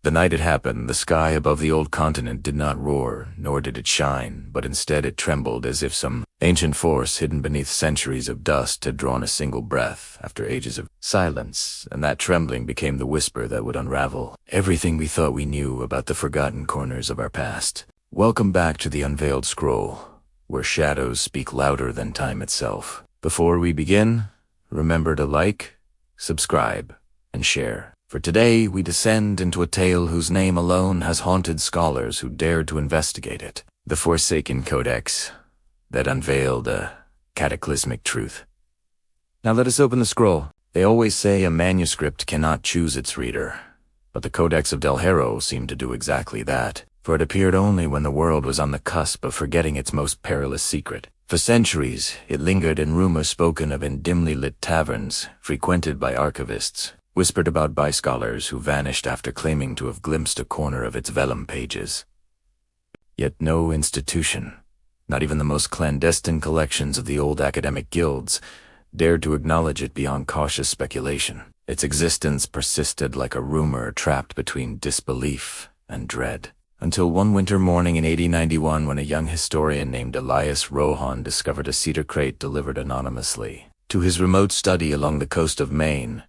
The night it happened, the sky above the old continent did not roar, nor did it shine, but instead it trembled as if some ancient force hidden beneath centuries of dust had drawn a single breath after ages of silence, and that trembling became the whisper that would unravel everything we thought we knew about the forgotten corners of our past. Welcome back to the Unveiled Scroll, where shadows speak louder than time itself. Before we begin, remember to like, subscribe, and share. For today, we descend into a tale whose name alone has haunted scholars who dared to investigate it. The Forsaken Codex, that unveiled a cataclysmic truth. Now let us open the scroll. They always say a manuscript cannot choose its reader, but the Codex of Del Hierro seemed to do exactly that, for it appeared only when the world was on the cusp of forgetting its most perilous secret. For centuries, it lingered in rumors spoken of in dimly lit taverns, frequented by archivists, whispered about by scholars who vanished after claiming to have glimpsed a corner of its vellum pages. Yet no institution, not even the most clandestine collections of the old academic guilds, dared to acknowledge it beyond cautious speculation. Its existence persisted like a rumor trapped between disbelief and dread, until one winter morning in 8091 when a young historian named Elias Rohan discovered a cedar crate delivered anonymously to his remote study along the coast of Maine.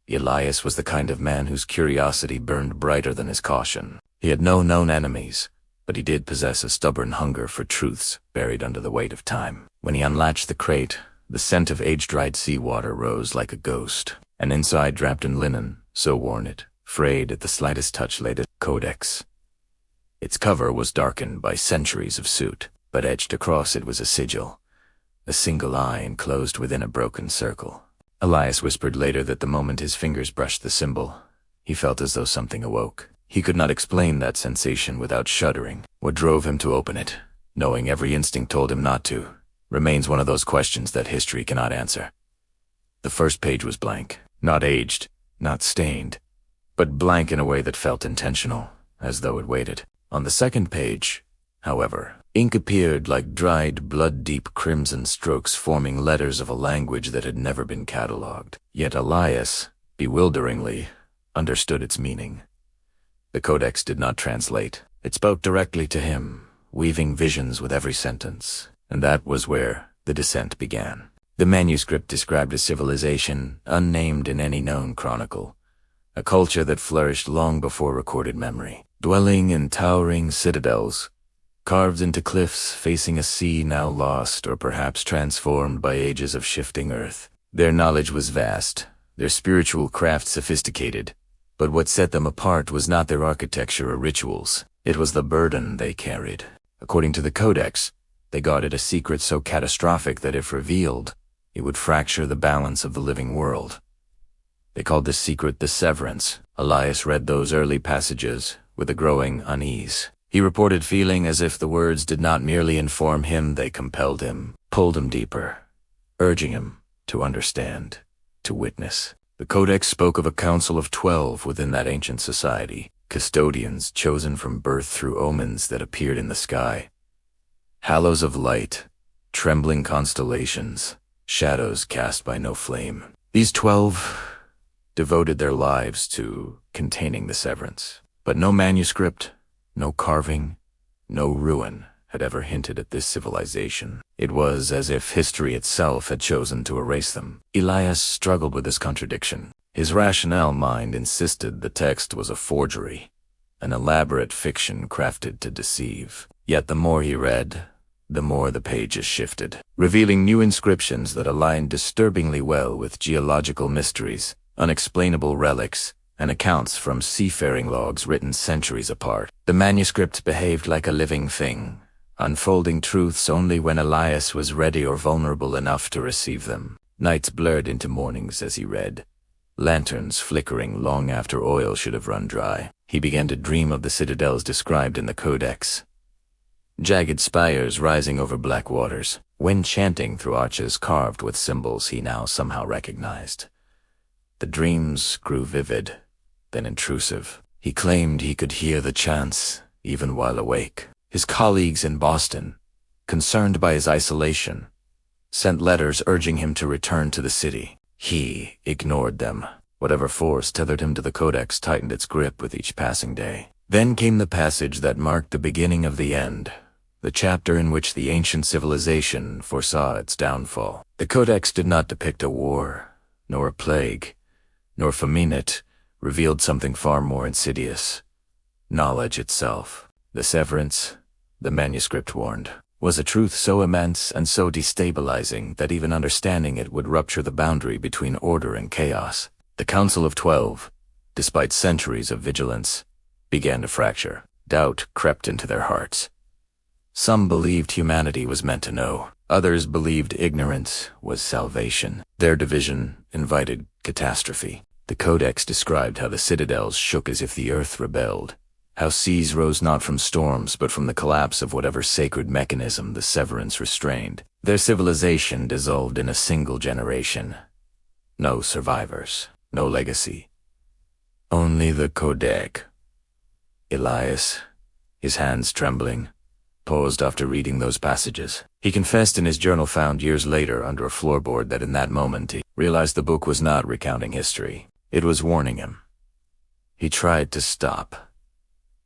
Elias was the kind of man whose curiosity burned brighter than his caution. He had no known enemies, but he did possess a stubborn hunger for truths buried under the weight of time. When he unlatched the crate, the scent of age-dried seawater rose like a ghost, and inside, wrapped in linen, so worn it, frayed at the slightest touch, lay the Codex. Its cover was darkened by centuries of soot, but etched across it was a sigil, a single eye enclosed within a broken circle. Elias whispered later that the moment his fingers brushed the symbol, he felt as though something awoke. He could not explain that sensation without shuddering. What drove him to open it, knowing every instinct told him not to, remains one of those questions that history cannot answer. The first page was blank, not aged, not stained, but blank in a way that felt intentional, as though it waited. On the second page, however, ink appeared like dried, blood-deep crimson strokes forming letters of a language that had never been catalogued. Yet Elias, bewilderingly, understood its meaning. The Codex did not translate. It spoke directly to him, weaving visions with every sentence. And that was where the descent began. The manuscript described a civilization unnamed in any known chronicle, a culture that flourished long before recorded memory, dwelling in towering citadels, carved into cliffs facing a sea now lost or perhaps transformed by ages of shifting earth. Their knowledge was vast, their spiritual craft sophisticated, but what set them apart was not their architecture or rituals. It was the burden they carried. According to the Codex, they guarded a secret so catastrophic that if revealed, it would fracture the balance of the living world. They called this secret the severance. Elias read those early passages with a growing unease. He reported feeling as if the words did not merely inform him, they compelled him, pulled him deeper, urging him to understand, to witness. The Codex spoke of a council of 12 within that ancient society, custodians chosen from birth through omens that appeared in the sky. Halos of light, trembling constellations, shadows cast by no flame. These 12 devoted their lives to containing the severance. But no manuscript, no carving, no ruin had ever hinted at this civilization. It was as if history itself had chosen to erase them. Elias struggled with this contradiction. His rationale mind insisted the text was a forgery, an elaborate fiction crafted to deceive. Yet the more he read, the more the pages shifted, revealing new inscriptions that aligned disturbingly well with geological mysteries, unexplainable relics, and accounts from seafaring logs written centuries apart. The manuscript behaved like a living thing, unfolding truths only when Elias was ready or vulnerable enough to receive them. Nights blurred into mornings as he read, lanterns flickering long after oil should have run dry. He began to dream of the citadels described in the Codex, jagged spires rising over black waters, wind chanting through arches carved with symbols he now somehow recognized. The dreams grew vivid, then intrusive. He claimed he could hear the chants, even while awake. His colleagues in Boston, concerned by his isolation, sent letters urging him to return to the city. He ignored them, Whatever force tethered him to the Codex tightened its grip with each passing day. Then came the passage that marked the beginning of the end, the chapter in which the ancient civilization foresaw its downfall. The Codex did not depict a war, nor a plague, nor famine. It revealed something far more insidious: knowledge itself. The severance, the manuscript warned, was a truth so immense and so destabilizing that even understanding it would rupture the boundary between order and chaos. The Council of 12, despite centuries of vigilance, began to fracture. Doubt crept into their hearts. Some believed humanity was meant to know. Others believed ignorance was salvation. Their division invited catastrophe. The Codex described how the citadels shook as if the earth rebelled, how seas rose not from storms but from the collapse of whatever sacred mechanism the severance restrained. Their civilization dissolved in a single generation. No survivors, no legacy. Only the Codex. Elias, his hands trembling, paused after reading those passages. He confessed in his journal found years later under a floorboard that in that moment he realized the book was not recounting history. It was warning him. He tried to stop.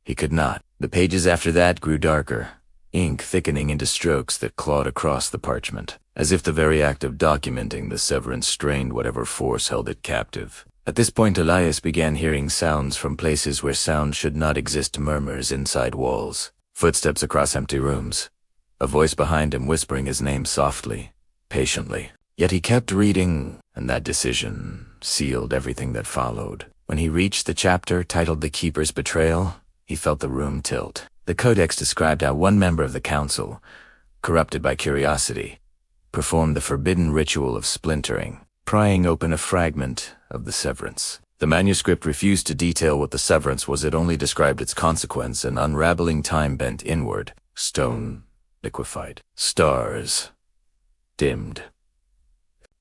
He could not. The pages after that grew darker, ink thickening into strokes that clawed across the parchment, as if the very act of documenting the severance strained whatever force held it captive. At this point Elias began hearing sounds from places where sound should not exist: murmurs inside walls, footsteps across empty rooms, a voice behind him whispering his name softly, patiently. Yet he kept reading, and that decision sealed everything that followed. When he reached the chapter titled The Keeper's Betrayal, he felt the room tilt. The Codex described how one member of the council, corrupted by curiosity, performed the forbidden ritual of splintering, prying open a fragment of the severance. The manuscript refused to detail what the severance was. It only described its consequence: an unraveling time bent inward. Stone liquefied. Stars dimmed.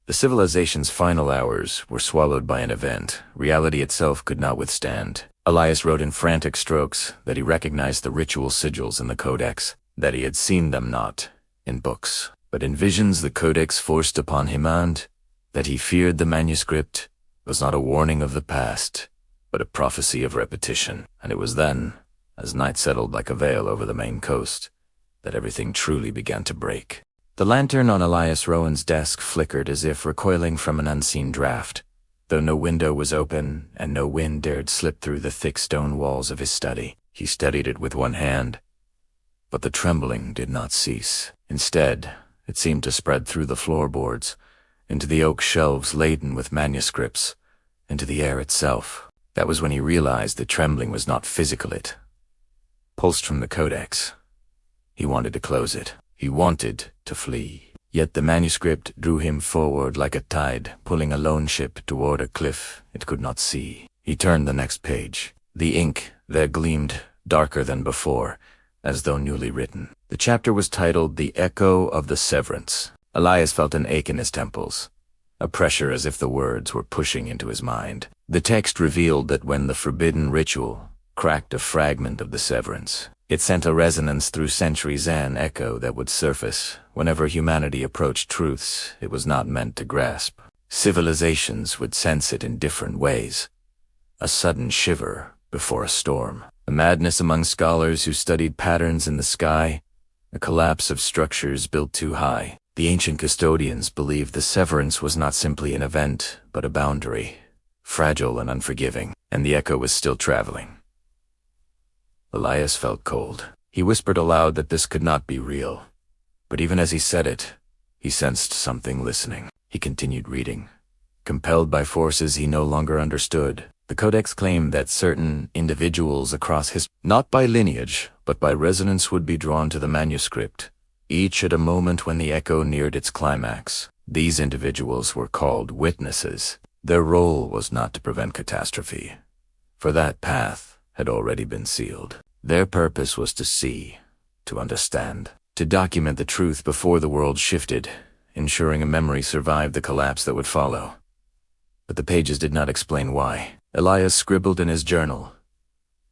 The civilization's final hours were swallowed by an event reality itself could not withstand. Elias wrote in frantic strokes that he recognized the ritual sigils in the Codex, that he had seen them not in books, but in visions the Codex forced upon him, and that he feared the manuscript was not a warning of the past, but a prophecy of repetition. And it was then, as night settled like a veil over the main coast, that everything truly began to break. The lantern on Elias Rowan's desk flickered as if recoiling from an unseen draft, though no window was open and no wind dared slip through the thick stone walls of his study. He steadied it with one hand, but the trembling did not cease. Instead, it seemed to spread through the floorboards, into the oak shelves laden with manuscripts, into the air itself. That was when he realized the trembling was not physical. It pulsed from the Codex. He wanted to close it. He wanted to flee. Yet the manuscript drew him forward like a tide, pulling a lone ship toward a cliff it could not see. He turned the next page. The ink there gleamed darker than before, as though newly written. The chapter was titled The Echo of the Severance. Elias felt an ache in his temples, a pressure as if the words were pushing into his mind. The text revealed that when the forbidden ritual cracked a fragment of the severance, it sent a resonance through centuries, an echo that would surface whenever humanity approached truths it was not meant to grasp. Civilizations would sense it in different ways. A sudden shiver before a storm, a madness among scholars who studied patterns in the sky, a collapse of structures built too high. The ancient custodians believed the severance was not simply an event, but a boundary, fragile and unforgiving, and the echo was still traveling. Elias felt cold. He whispered aloud that this could not be real. But even as he said it, he sensed something listening. He continued reading. Compelled by forces he no longer understood, the Codex claimed that certain individuals across history, not by lineage, but by resonance, would be drawn to the manuscript, each at a moment when the echo neared its climax. These individuals were called witnesses. Their role was not to prevent catastrophe, for that path had already been sealed. Their purpose was to see, to understand, to document the truth before the world shifted, ensuring a memory survived the collapse that would follow. But the pages did not explain why. Elias scribbled in his journal,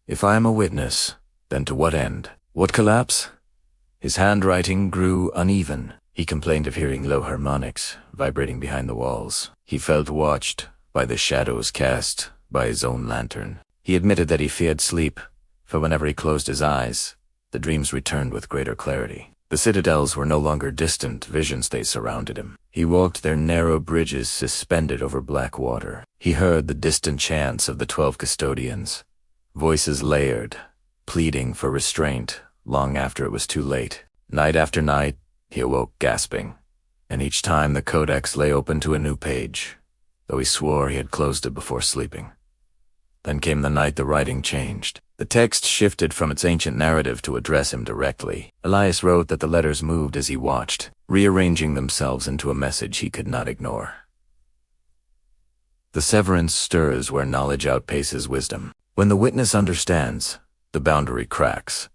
"If I am a witness, then to what end? What collapse?" His handwriting grew uneven. He complained of hearing low harmonics vibrating behind the walls. He felt watched, by the shadows cast by his own lantern. He admitted that he feared sleep, for whenever he closed his eyes, the dreams returned with greater clarity. The citadels were no longer distant visions, they surrounded him. He walked their narrow bridges suspended over black water. He heard the distant chants of the 12 custodians, voices layered, pleading for restraint long after it was too late. Night after night, he awoke gasping, and each time the Codex lay open to a new page, though he swore he had closed it before sleeping. Then came the night the writing changed. The text shifted from its ancient narrative to address him directly. Elias wrote that the letters moved as he watched, rearranging themselves into a message he could not ignore. The severance stirs where knowledge outpaces wisdom. When the witness understands, the boundary cracks.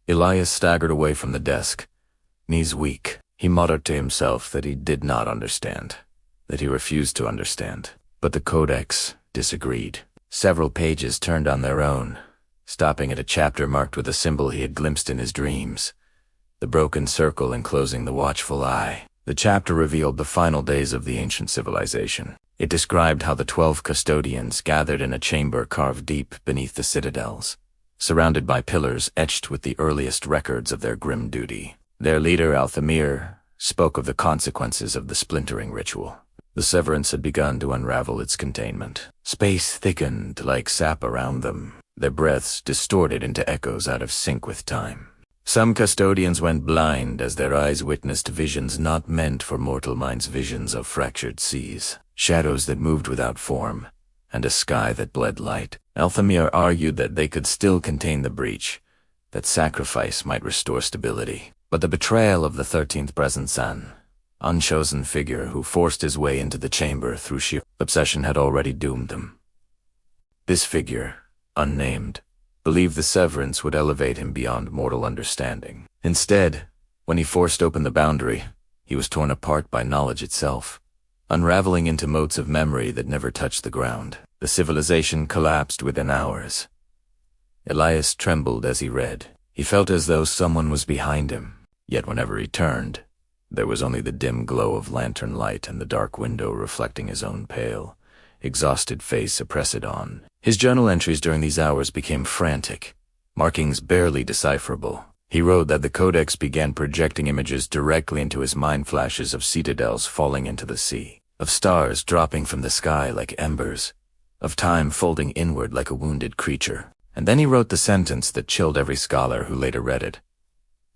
Elias staggered away from the desk, knees weak. He muttered to himself that he did not understand, that he refused to understand. But the Codex disagreed. Several pages turned on their own, stopping at a chapter marked with a symbol he had glimpsed in his dreams, the broken circle enclosing the watchful eye. The chapter revealed the final days of the ancient civilization. It described how the 12 custodians gathered in a chamber carved deep beneath the citadels, surrounded by pillars etched with the earliest records of their grim duty. Their leader, Althamir, spoke of the consequences of the splintering ritual. The severance had begun to unravel its containment. Space thickened like sap around them, their breaths distorted into echoes out of sync with time. Some custodians went blind as their eyes witnessed visions not meant for mortal minds, visions of fractured seas, shadows that moved without form, and a sky that bled light. Althamir argued that they could still contain the breach, that sacrifice might restore stability. But the betrayal of the 13th present son, unchosen figure who forced his way into the chamber through sheer obsession, had already doomed them. This figure, unnamed, believed the severance would elevate him beyond mortal understanding. Instead, when he forced open the boundary, he was torn apart by knowledge itself, unraveling into motes of memory that never touched the ground. The civilization collapsed within hours. Elias trembled as he read. He felt as though someone was behind him, yet whenever he turned, there was only the dim glow of lantern light and the dark window reflecting his own pale, exhausted face oppressed on. His journal entries during these hours became frantic, markings barely decipherable. He wrote that the Codex began projecting images directly into his mind, flashes of citadels falling into the sea, of stars dropping from the sky like embers, of time folding inward like a wounded creature. And then he wrote the sentence that chilled every scholar who later read it.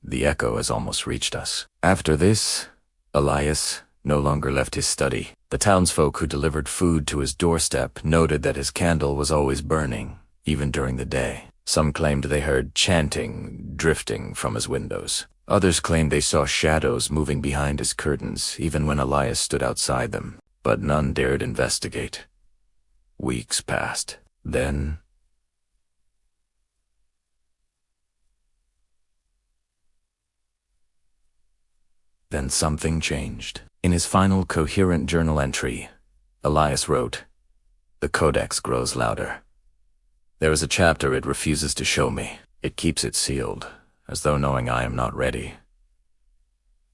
The echo has almost reached us. After this, Elias no longer left his study. The townsfolk who delivered food to his doorstep noted that his candle was always burning, even during the day. Some claimed they heard chanting drifting from his windows. Others claimed they saw shadows moving behind his curtains, even when Elias stood outside them. But none dared investigate. Weeks passed. Then something changed. In his final coherent journal entry, Elias wrote, "The Codex grows louder. There is a chapter it refuses to show me. It keeps it sealed, as though knowing I am not ready."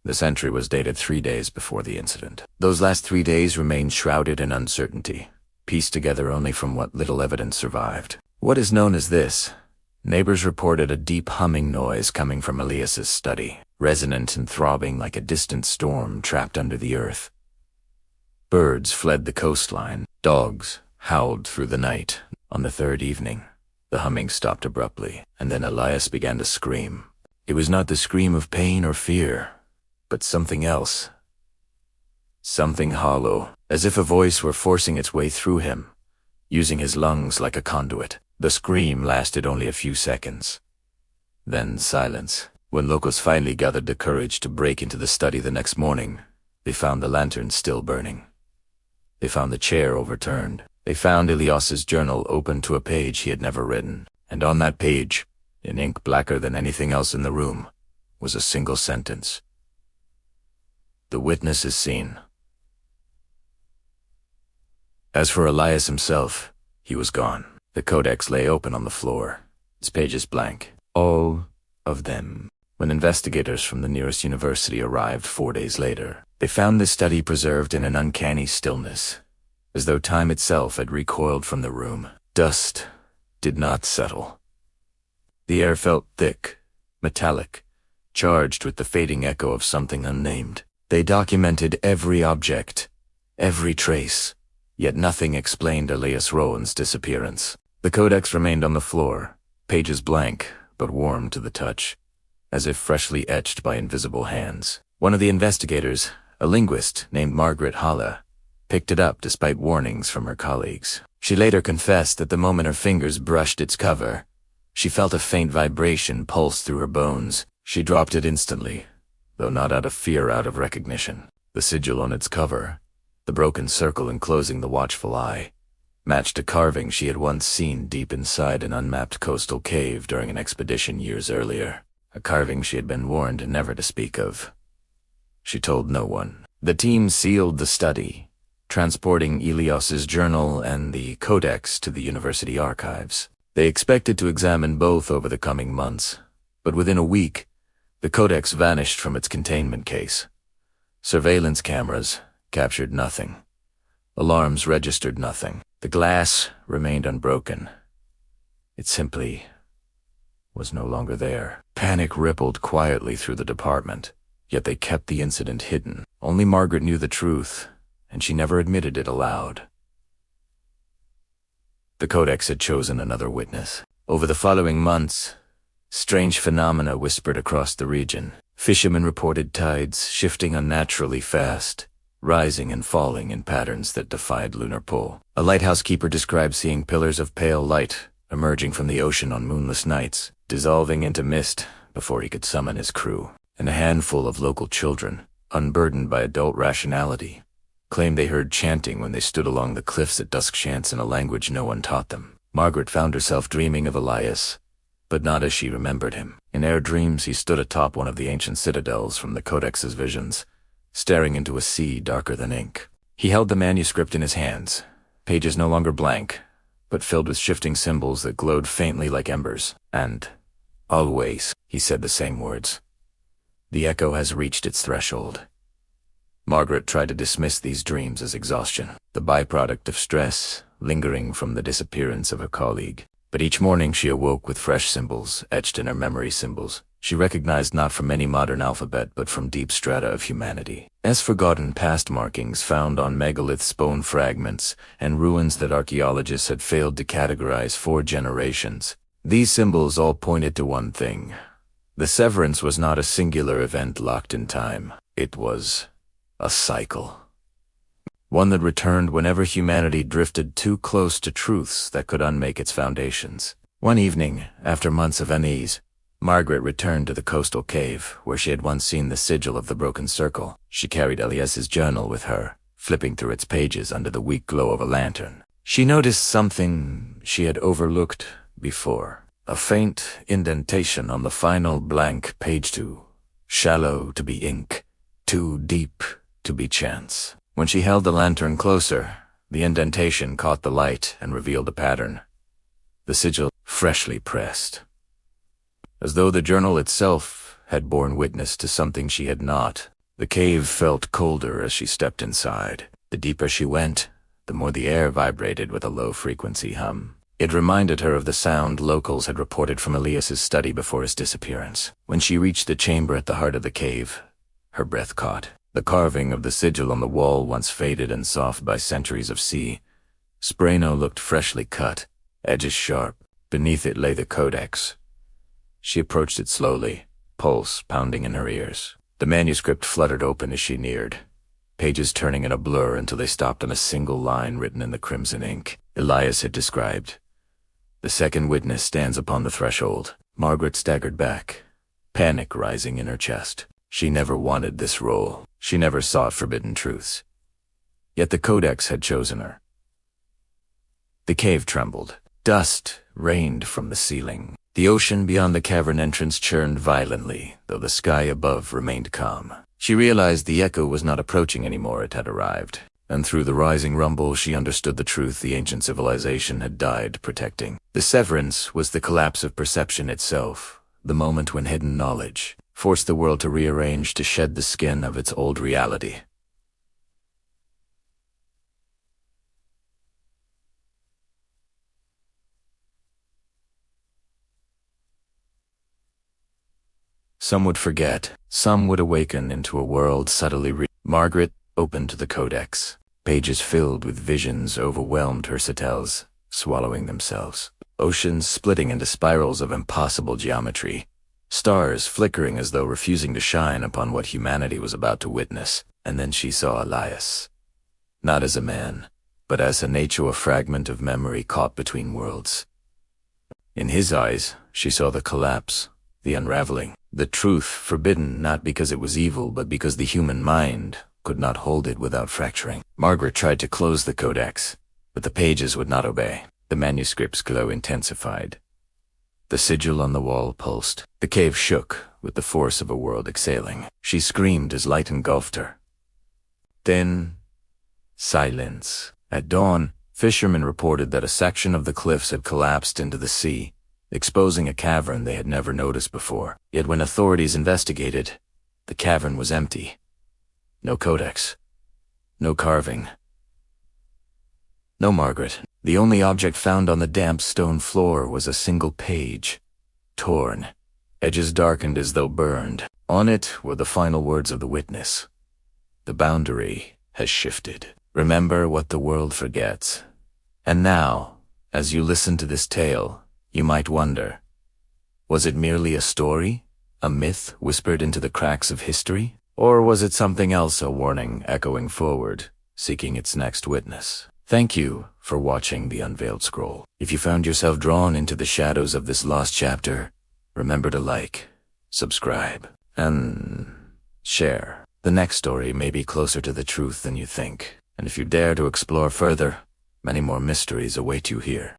This entry was dated 3 days before the incident. Those last 3 days remained shrouded in uncertainty, pieced together only from what little evidence survived. What is known as this? Neighbors reported a deep humming noise coming from Elias's study, resonant and throbbing like a distant storm trapped under the earth. Birds fled the coastline. Dogs howled through the night. On the third evening, the humming stopped abruptly, and then Elias began to scream. It was not the scream of pain or fear, but something else. Something hollow, as if a voice were forcing its way through him, using his lungs like a conduit. The scream lasted only a few seconds. Then silence. When locals finally gathered the courage to break into the study the next morning, they found the lantern still burning. They found the chair overturned. They found Elias's journal open to a page he had never written. And on that page, in ink blacker than anything else in the room, was a single sentence. "The witness is seen." As for Elias himself, he was gone. The Codex lay open on the floor, its pages blank. All of them. When investigators from the nearest university arrived 4 days later, they found the study preserved in an uncanny stillness. as though time itself had recoiled from the room. Dust did not settle. The air felt thick, metallic, charged with the fading echo of something unnamed. They documented every object, every trace, yet nothing explained Elias Rowan's disappearance. The Codex remained on the floor, pages blank but warm to the touch, as if freshly etched by invisible hands. One of the investigators, a linguist named Margaret Halle, picked it up despite warnings from her colleagues. She later confessed that the moment her fingers brushed its cover, she felt a faint vibration pulse through her bones. She dropped it instantly, though not out of fear, out of recognition. The sigil on its cover, the broken circle enclosing the watchful eye, matched a carving she had once seen deep inside an unmapped coastal cave during an expedition years earlier. A carving she had been warned never to speak of. She told no one. The team sealed the study, transporting Elias's journal and the Codex to the university archives. They expected to examine both over the coming months, but within a week, the Codex vanished from its containment case. Surveillance cameras captured nothing. Alarms registered nothing. The glass remained unbroken. It simply was no longer there. Panic rippled quietly through the department, yet they kept the incident hidden. Only Margaret knew the truth, and she never admitted it aloud. The Codex had chosen another witness. Over the following months, strange phenomena whispered across the region. Fishermen reported tides shifting unnaturally fast, rising and falling in patterns that defied lunar pull. A lighthouse keeper described seeing pillars of pale light emerging from the ocean on moonless nights, dissolving into mist before he could summon his crew. And a handful of local children, unburdened by adult rationality, claimed they heard chanting when they stood along the cliffs at dusk, chants in a language no one taught them. Margaret found herself dreaming of Elias, but not as she remembered him. In air dreams, he stood atop one of the ancient citadels from the Codex's visions, staring into a sea darker than ink. He held the manuscript in his hands, pages no longer blank, but filled with shifting symbols that glowed faintly like embers. And, always, he said the same words. The echo has reached its threshold. Margaret tried to dismiss these dreams as exhaustion, the byproduct of stress lingering from the disappearance of her colleague. But each morning she awoke with fresh symbols etched in her memory, symbols she recognized not from any modern alphabet but from deep strata of humanity. As forgotten past markings found on megaliths, bone fragments, and ruins that archaeologists had failed to categorize for generations, these symbols all pointed to one thing. The severance was not a singular event locked in time. It was a cycle. One that returned whenever humanity drifted too close to truths that could unmake its foundations. One evening, after months of unease, Margaret returned to the coastal cave where she had once seen the sigil of the broken circle. She carried Elias's journal with her, flipping through its pages under the weak glow of a lantern. She noticed something she had overlooked before. A faint indentation on the final blank page, too shallow to be ink, too deep to be chance. When she held the lantern closer, the indentation caught the light and revealed a pattern. The sigil freshly pressed. As though the journal itself had borne witness to something she had not. The cave felt colder as she stepped inside. The deeper she went, the more the air vibrated with a low-frequency hum. It reminded her of the sound locals had reported from Elias's study before his disappearance. When she reached the chamber at the heart of the cave, her breath caught. The carving of the sigil on the wall, once faded and soft by centuries of sea, Sprano looked freshly cut, edges sharp. Beneath it lay the Codex. She approached it slowly, pulse pounding in her ears. The manuscript fluttered open as she neared, pages turning in a blur until they stopped on a single line written in the crimson ink. Elias had described, "The second witness stands upon the threshold." Margaret staggered back, panic rising in her chest. She never wanted this role. She never sought forbidden truths. Yet the Codex had chosen her. The cave trembled. Dust rained from the ceiling. The ocean beyond the cavern entrance churned violently, though the sky above remained calm. She realized the echo was not approaching anymore, it had arrived. And through the rising rumble she understood the truth the ancient civilization had died protecting. The severance was the collapse of perception itself, the moment when hidden knowledge forced the world to rearrange, to shed the skin of its old reality. Some would forget, some would awaken into a world subtly Margaret opened the Codex. Pages filled with visions overwhelmed her citels, swallowing themselves. Oceans splitting into spirals of impossible geometry. Stars flickering as though refusing to shine upon what humanity was about to witness. And then she saw Elias. Not as a man, but as a nature, a fragment of memory caught between worlds. In his eyes, she saw the collapse, the unraveling, the truth forbidden not because it was evil but because the human mind could not hold it without fracturing. Margaret tried to close the Codex, but the pages would not obey. The manuscript's glow intensified. The sigil on the wall pulsed. The cave shook with the force of a world exhaling. She screamed as light engulfed her. Then, silence. At dawn, fishermen reported that a section of the cliffs had collapsed into the sea, exposing a cavern they had never noticed before. Yet when authorities investigated, the cavern was empty. No Codex. No carving. No Margaret. The only object found on the damp stone floor was a single page, torn, edges darkened as though burned. On it were the final words of the witness. The boundary has shifted. Remember what the world forgets. And now, as you listen to this tale, you might wonder, was it merely a story, a myth whispered into the cracks of history? Or was it something else, a warning echoing forward, seeking its next witness? Thank you for watching The Unveiled Scroll. If you found yourself drawn into the shadows of this lost chapter, remember to like, subscribe, and share. The next story may be closer to the truth than you think, and if you dare to explore further, many more mysteries await you here.